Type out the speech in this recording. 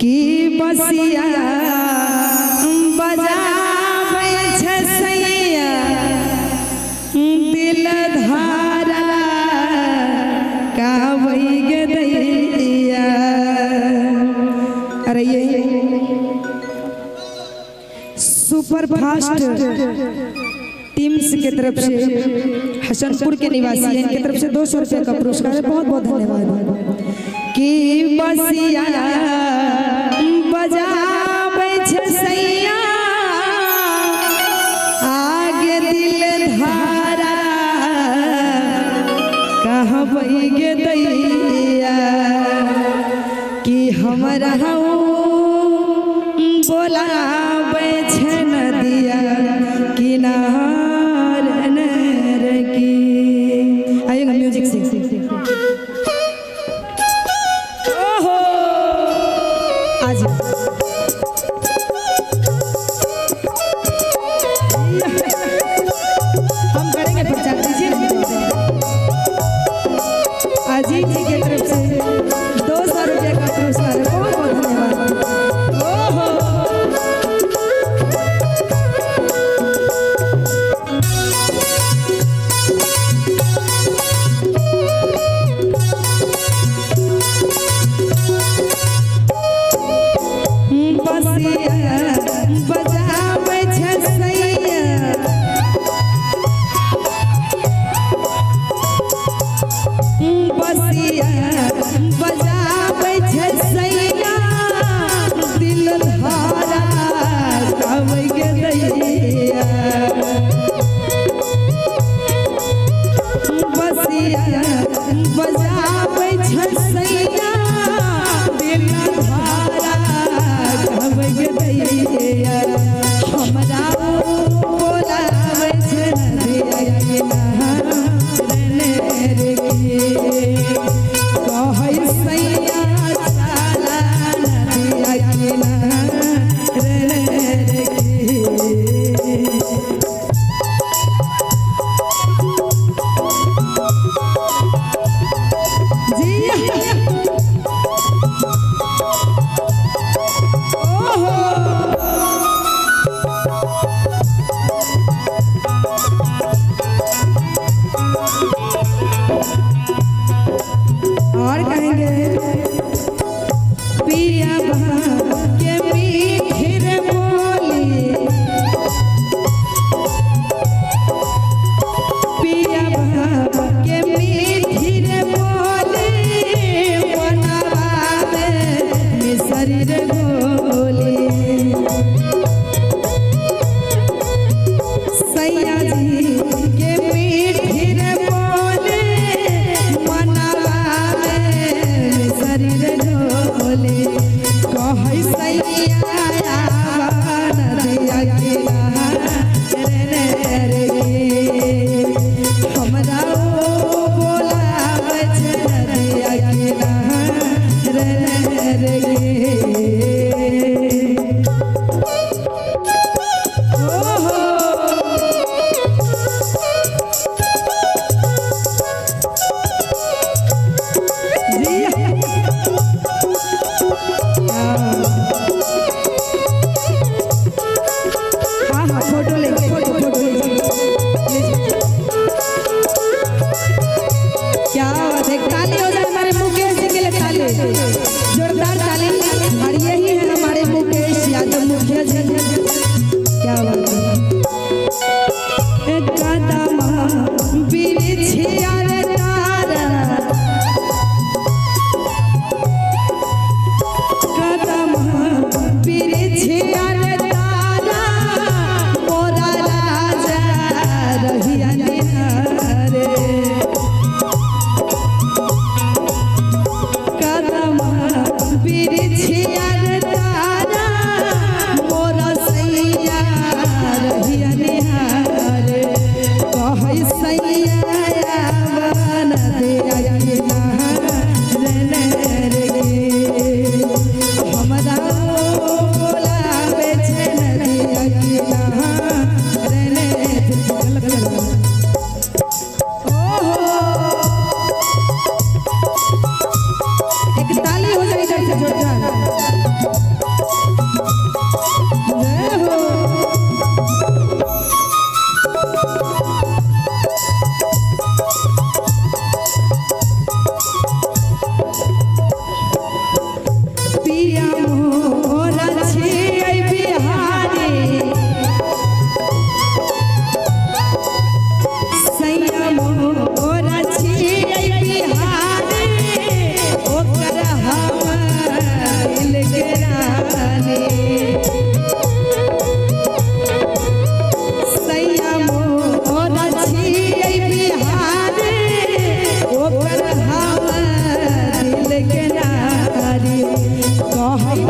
की बसिया बजाबै छै सैया दिल धारा कावै गे दैया। अरे ये सुपर फास्ट टीम्स की तरफ से हसनपुर के निवासी इनकी तरफ से 200 रुपये का पुरस्कार है। बहुत बहुत धन्यवाद। की बसिया बजाबै छै सैया आगे दिल धारा कहबै गे दैया। कि हमरा बोलाबै छै नदिया किनार नर की। आइएगा म्यूजिक से। ओहो आज हम करेंगे प्रचार दीजिए। अजीत जी की तरफ से 200 रुपये का पुरस्कार है। बहुत बहुत धन्यवाद। ओहो बजाबै छै सैया बसिया बजाबै छै सैया दिल धारा कावै गे दैया। बसिया बजाबै छै सैया दिल धारा कावै गे दैया। हमरा बोलाबै छै नदिया किनार नर की। कहै सैया चला नदिया किनार नर की। और कहेंगे पिया के मीठी रे बोली पिया के मीठी रे बोली बनावे मिसरी रे बोली। सैया जी के मीठी रे बोली बनावे मिसरी रे बोली। कहै सैया नदिया किनार नर की। हमरा बोलाबै छै नदिया किनार नर की। ओहो हाँ फोटो लेंगे फोटो लीजिए। क्या बात है। ताली हो जाए हमारे मुकेश जी के लिए ताली जोरदार ताली। और यही है हमारे मुकेश यादव मुखिया जी। क्या बात है। कदम बिरछिया रे तारा कदम बिरछिया रे तारा मोरा राजा रहिया निहारे। कदम बिरछिया रे तारा मोरा सैया रहिया निहारे। कहै सैया नदिया किनार नर की। हमरा बोलाबै छै नदिया किनार नर की। ओहो एक ताली हो जाए इधर से जोरदार। हाँ